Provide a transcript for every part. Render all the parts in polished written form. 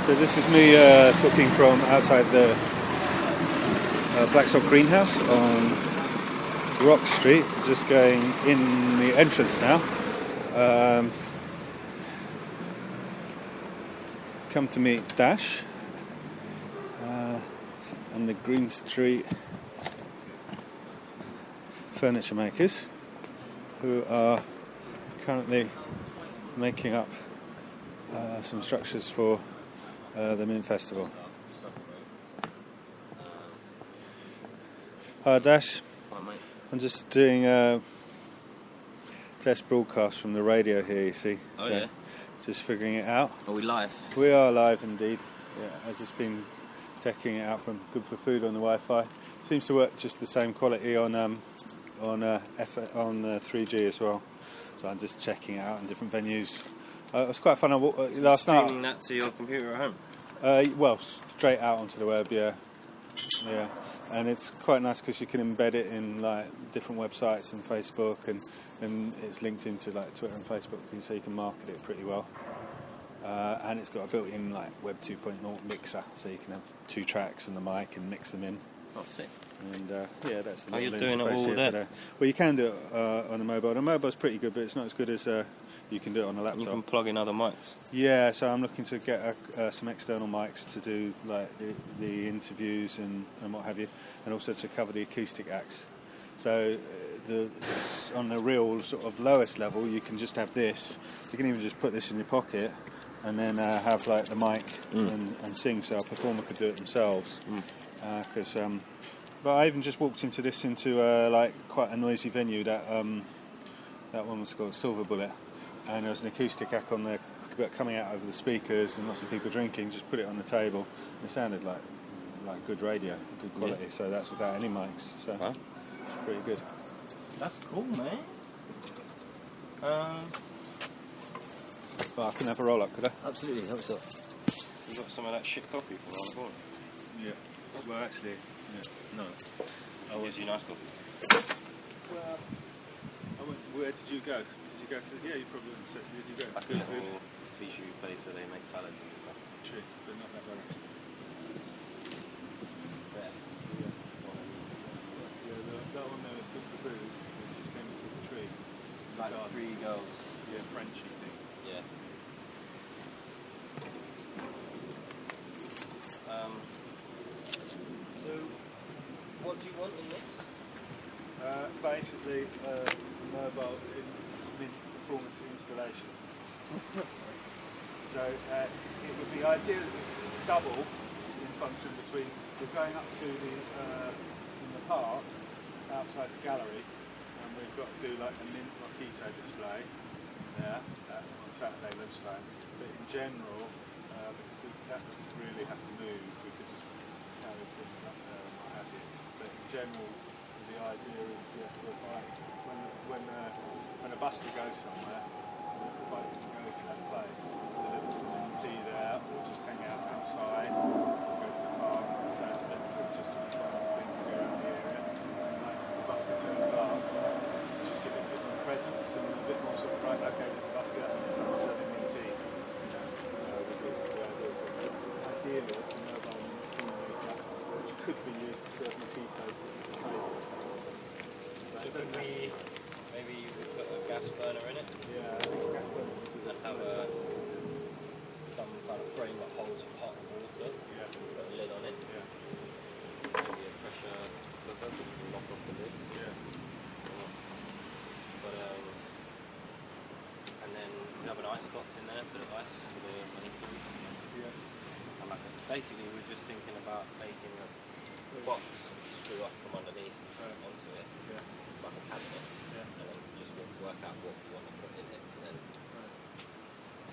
So this is me talking from outside the Blacksod greenhouse on Rock Street, just going in the entrance now. Come to meet Dash and the Green Street furniture makers, who are currently making up some structures for the Mint Festival. Hi Dash. Hi mate. I'm just doing a test broadcast from the radio here, you see. Oh yeah? Just figuring it out. Are we live? We are live indeed. Yeah, I've just been checking it out from Good for Food on the Wi-Fi. Seems to work just the same quality on 3G as well. So I'm just checking it out in different venues. It was quite fun. Last night. Streaming that to your computer at home? Well, straight out onto the web, yeah. And it's quite nice because you can embed it in like different websites and Facebook, and it's linked into like Twitter and Facebook, so you can market it pretty well. And it's got a built-in like Web 2.0 mixer, so you can have 2 tracks and the mic and mix them in. That's sick. And that's the Are you little doing it interface all here there? today. Well, you can do it on the mobile. The mobile's pretty good, but it's not as good as you can do it on a laptop. You can plug in other mics. Yeah, so I'm looking to get some external mics to do like the interviews and what have you, and also to cover the acoustic acts. So on the real sort of lowest level, you can just have this. You can even just put this in your pocket and then have like the mic and sing, so a performer could do it themselves. But I even just walked into like quite a noisy venue. That one was called Silver Bullet, and there was an acoustic act on there coming out over the speakers and lots of people drinking. Just put it on the table, and it sounded like good radio, good quality. Yeah. So that's without any mics. So it's pretty good. That's cool, man. But I can have a roll up, could I? Absolutely, help yourself. You got some of that shit coffee from around the corner? Yeah. Well, actually, no. Gives you nice coffee. Well, where did you go? Did you go to? Yeah, you probably went to. Did you go to like Good a Food? little Bijou place where they make salads and stuff. True, but not that direction. There. That one there was Good for Food, which is famous with the tree. It's like 3 girls. Yeah, Frenchy thing. Yeah. So, what do you want in this? Basically, mobile performance installation. So it would be ideal if double in function between. We're going up to the in the park outside the gallery, and we've got to do like a Mint Mojito display there on Saturday lunchtime. But in general, because that doesn't really have to move, we could just carry things up there and what have you. But in general, the idea is when a busker goes somewhere, the bike can go to that place, deliver some tea there, or just hang out outside, or go to the park. So it's a bit just a fun thing to go around the area. And like if the busker turns up, just give it a bit more presence and a bit more sort of right. Okay, there's a busker and there's someone serving me tea. Ideally, it's a mobile tea maker, which could be used to serve mojitos. So could we maybe put a gas burner in it? Yeah, I think gas burner and have some kind of frame that holds hot water. Yeah. Put a lid on it. Yeah. Maybe a pressure cooker so we can lock off the lid. Yeah. But and then we have an ice box in there for the ice for the money food. Yeah. And basically we're just thinking about making a box screw up from underneath onto it. Yeah. It's like a cabinet. Yeah. And then just work out what we want to put in it and then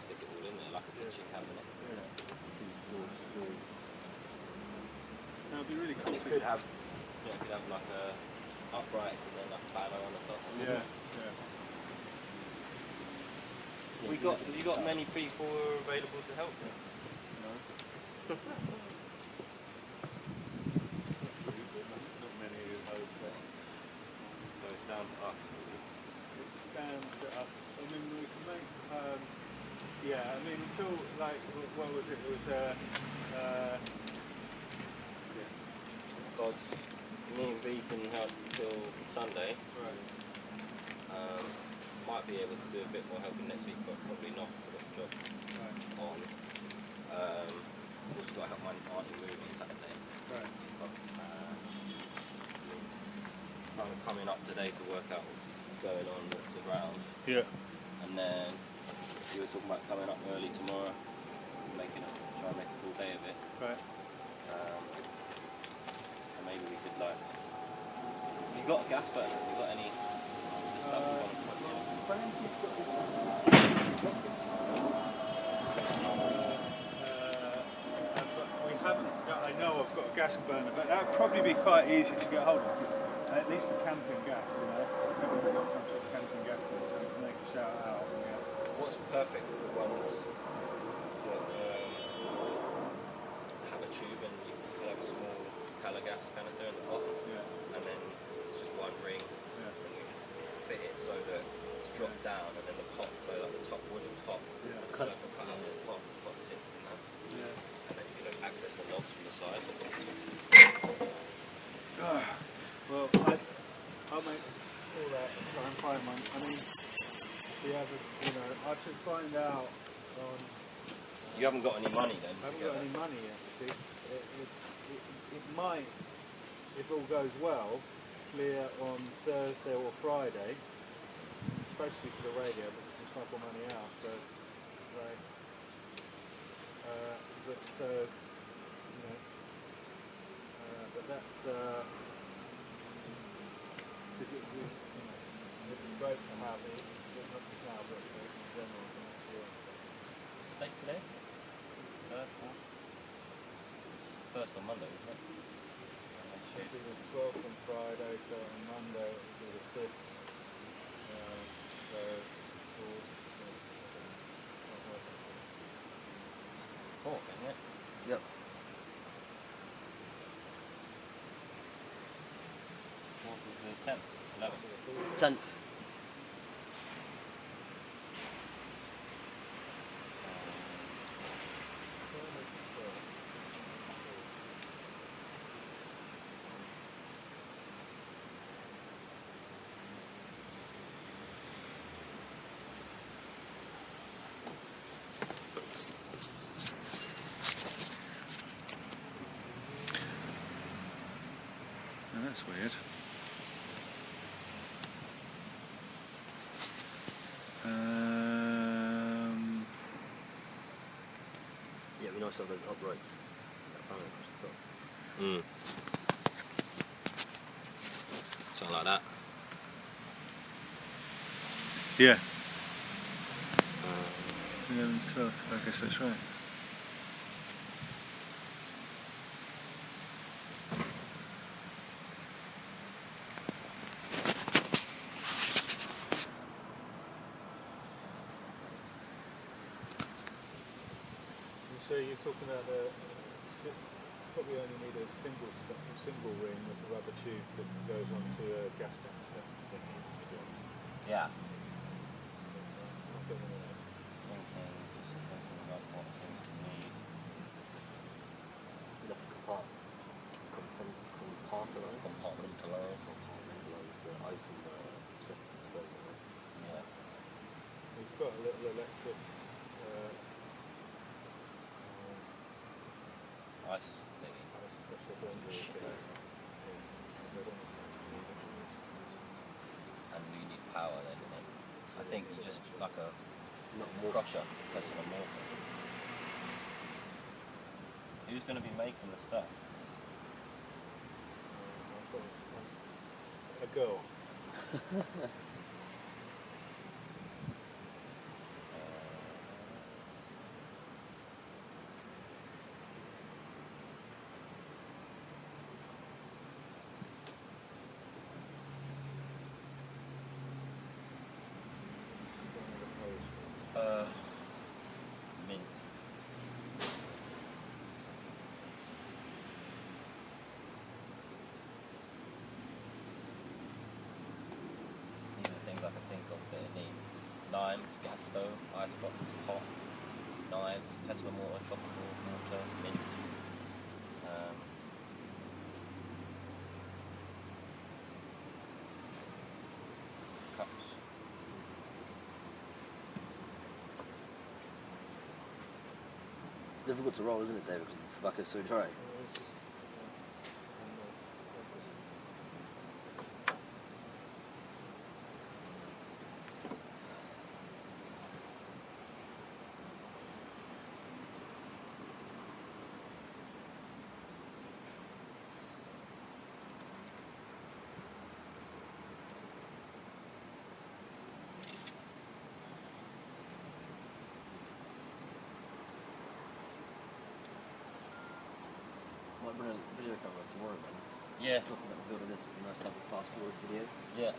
stick it all in there like a kitchen cabinet. Yeah. That would be really cool. And it could have like a uprights and then like a banner on the top. Yeah. Have you got many people who are available to help? No. Not many, I would say. So it's down to us. It's down to us. I mean, we can make, Yeah, I mean, until like, what was it? It was Because me and V can help till Sunday. right. Might be able to do a bit more helping next week, but probably not because I've got a job Right. on. Also got to help my auntie move on Saturday. Right. But, I'm coming up today to work out what's going on with the ground. Yeah. And then you were talking about coming up early tomorrow, try and make a full day of it. Right. And maybe we could you got a gas burner? Have you got any of the stuff you want to put in? We haven't got, I know I've got a gas burner, but that would probably be quite easy to get hold of, at least for camping gas, We've got some sort of camping gas there, so we can make a shout out. Yeah. What's perfect is the ones that have a tube and you can have a small gas canister in the bottom, and then it's just one ring, and you fit it so that it's dropped down, and then the pot, so like the top wooden top, the circle cut out of the pot sits in that, and then you can access the knobs from the side. Well, I'll make all that and try and find one. I mean, I should find out on. You haven't got any money then? I haven't got any money yet, you see. It might, if all goes well, clear on Thursday or Friday. It's supposed to be for the radio, but we can smuggle money out, so, right. But that's, because it'd be great to have it, not just now, but in general for next year. What's the date today? First on Monday, isn't it? It'll be the 12th on Friday, so on Monday it will be the 5th. Fourth, isn't it? Yep. 4th is the 10th, 11th. 10th. Oh, that's weird. Yeah, we know some of those uprights that fan across the top. Something like that. Yeah. 11th, 12th, I guess that's right. So you're talking about probably only need a single ring with a rubber tube that goes onto a gas canister. Yeah. Nothing in it. Thinking about what things we need. You'd have to compartmentalise the ice and the stove. Yeah. We've got a little electric Ice thingy. ice pressure blender. And you need power then, innit? I think you just like a Not more. crusher, pressing a mortar. Who's going to be making the stuff? A girl. Mint. These are the things I can think of that it needs. Limes, gas stove, ice box, pot, knives, pestle and mortar, chopping board, mortar, mint. Cups. It's difficult to roll, isn't it, David, because the tobacco's so dry. Might bring a video camera tomorrow, man. Yeah. Talking about the build of this, it'd be nice to have a fast forward video. Yeah.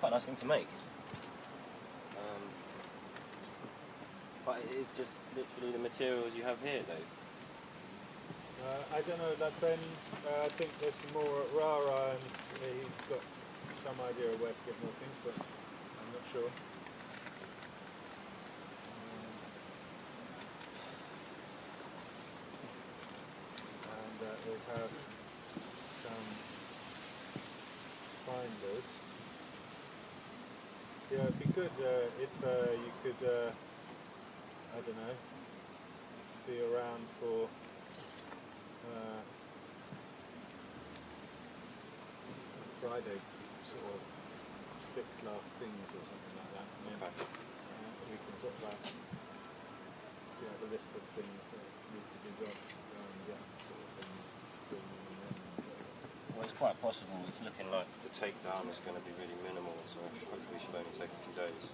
Quite a nice thing to make. But it is just literally the materials you have here, though. I don't know, that Ben, I think there's some more at Rara, and he's got some idea of where to get more things, but I'm not sure. And we'll have some finders. Yeah, it'd be good if you could, I don't know, be around for Friday, sort of fix last things or something like that. And then, Okay. we can sort of have a list of things that need to be done, sort of thing. Well, it's quite possible. It's looking like the takedown is going to be really minimal, so hopefully we should only take a few days.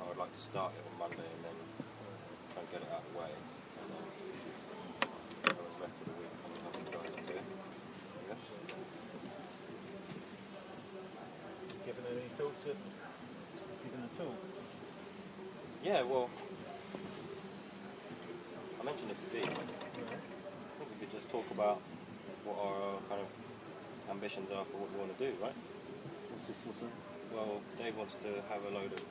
I would like to start it on Monday and then try and get it out of the way. And then the rest of the week I'm going to try and do it. I guess. Given any thought to giving a tool? Yeah, well, I mentioned it to Dee. I think we could just talk about what our kind of ambitions are for what we want to do, right? What's this? What's that? Well, Dave wants to have a load of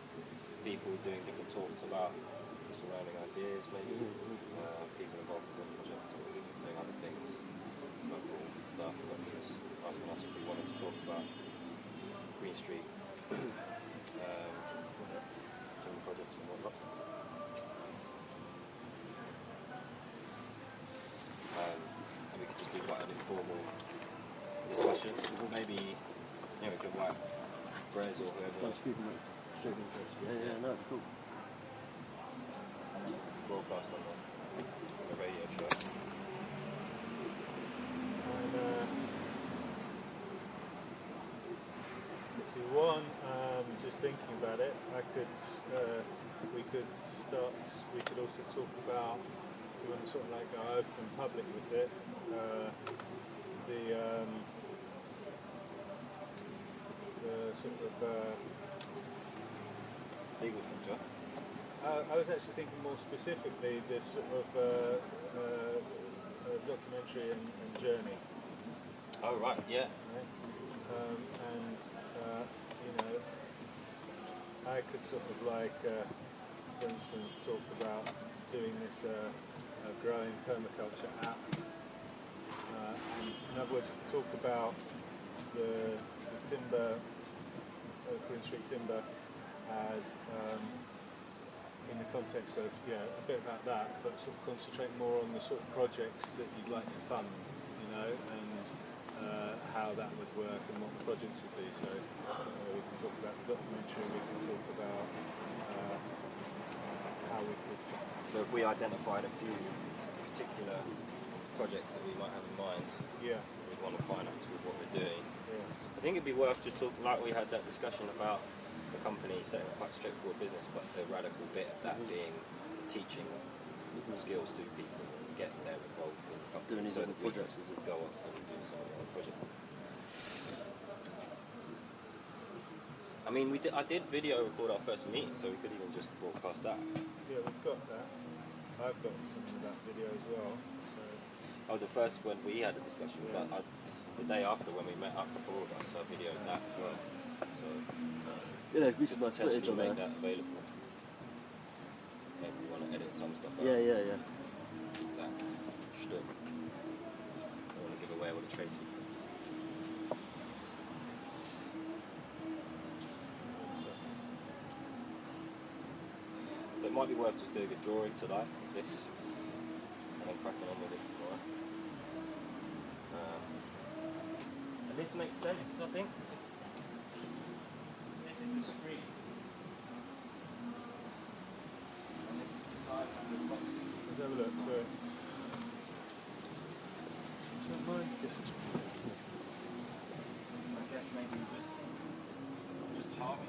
people doing different talks about the surrounding ideas, maybe people involved in the project or doing other things, local stuff. But he was asking us if we wanted to talk about Green Street, different projects and whatnot. And we could just do quite an informal discussion, or maybe we could write Brez or whoever. Yeah, no, it's cool. Broadcast on the radio show. And if you want, just thinking about it, we could also talk about, if you want to sort of like go open public with it, the sort of Legal structure. I was actually thinking more specifically this sort of documentary and journey. Oh right, yeah. Right? And I could sort of like, for instance, talk about doing this growing permaculture app. And in other words, you could talk about the timber, Green Street timber, as in the context of a bit about that, but sort of concentrate more on the sort of projects that you'd like to fund, and how that would work and what the projects would be. So we can talk about the documentary, we can talk about how we could. So if we identified a few particular projects that we might have in mind, we'd want to finance with what we're doing. I think it'd be worth just talking, like we had that discussion about the company setting up quite a straightforward business, but the radical bit of that being teaching skills to people and getting them involved in the company. Doing these other projects as we go off and do some other project. I mean, I did video record our first meeting, so we could even just broadcast that. Yeah, we've got that. I've got some of that video as well. So. Oh, the first when we had a discussion, but the day after when we met up, the four of us, I videoed that as well. So we should nice footage on make there. that available. edit some stuff out. Yeah. Keep that stood. Don't want to give away all the trade secrets. So it might be worth just doing a drawing tonight of this and then cracking on with it tomorrow. And this makes sense, I think. This is the screen. And this is the sides and the top. Let's have a look. I guess maybe just half it.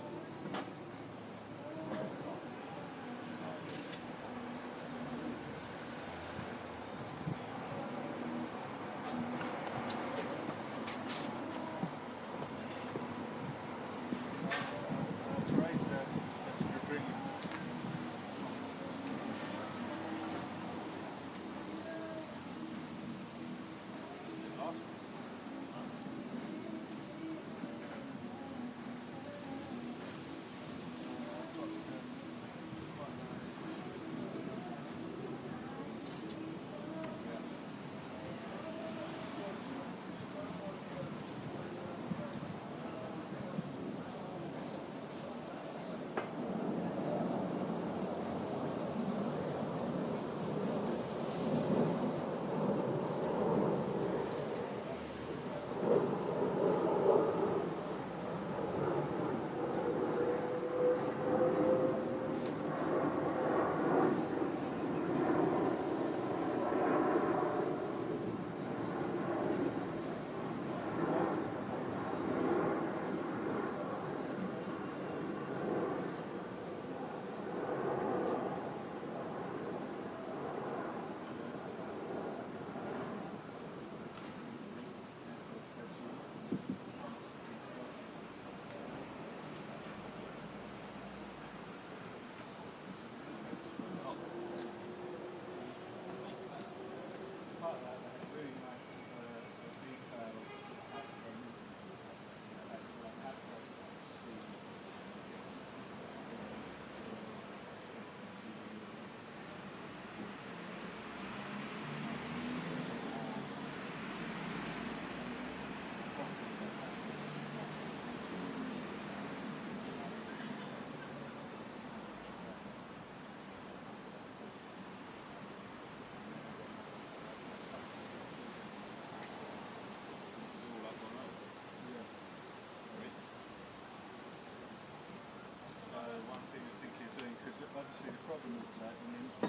Obviously the problem is that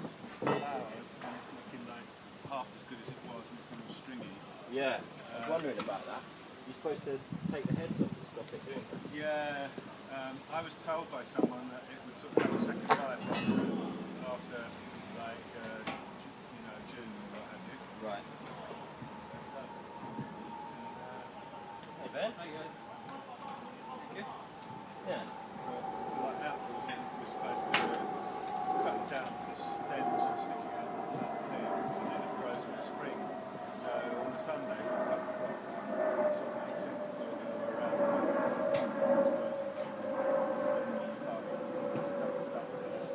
it's loud and it's looking like half as good as it was and it's a little stringy. Yeah, I was wondering about that. You're supposed to take the heads off to stop it doing that. Yeah, I was told by someone that it would sort of have a second life after like, June or what have you. Right. Hey Ben. Hi guys. Good? Yeah. Like outdoors, we're supposed to cut down the stems are sticking out of that thing, and then it grows in the spring. So on a Sunday, we'll cut the crop. So it makes sense to do it the other way around. Just have to start with it.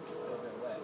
Still a bit wet.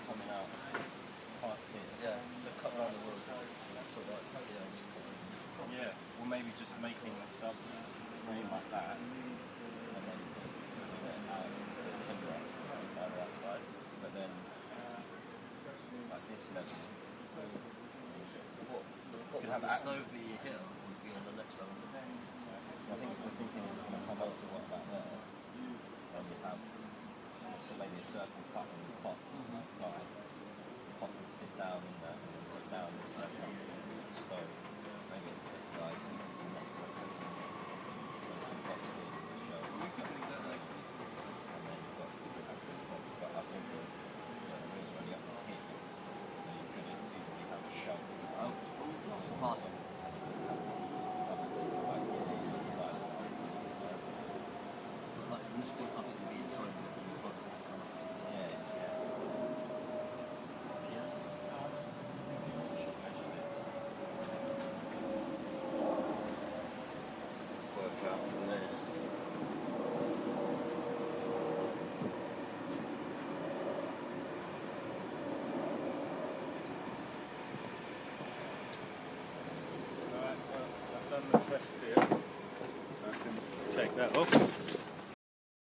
Coming out past here. Yeah, so cut around the wheels. That's all right. Yeah, just cut it. Yeah, well maybe just making the sub frame like that and then put it out the timber out of that side, but then like this level. What Could would have the access. snow be here? Or would it be on down in that, and then so down this stone. Maybe it's this side, so you can connect to it. Some box here in the show. And then you've got different access points. But I think the wheels are only up to here, so you could easily have a shelf. Oh, what's the pass? Like from this point up, it can be inside of it, and you can't come up to this. Yeah. Yeah, that's good. Work out from there. Right, well, I've done the test here.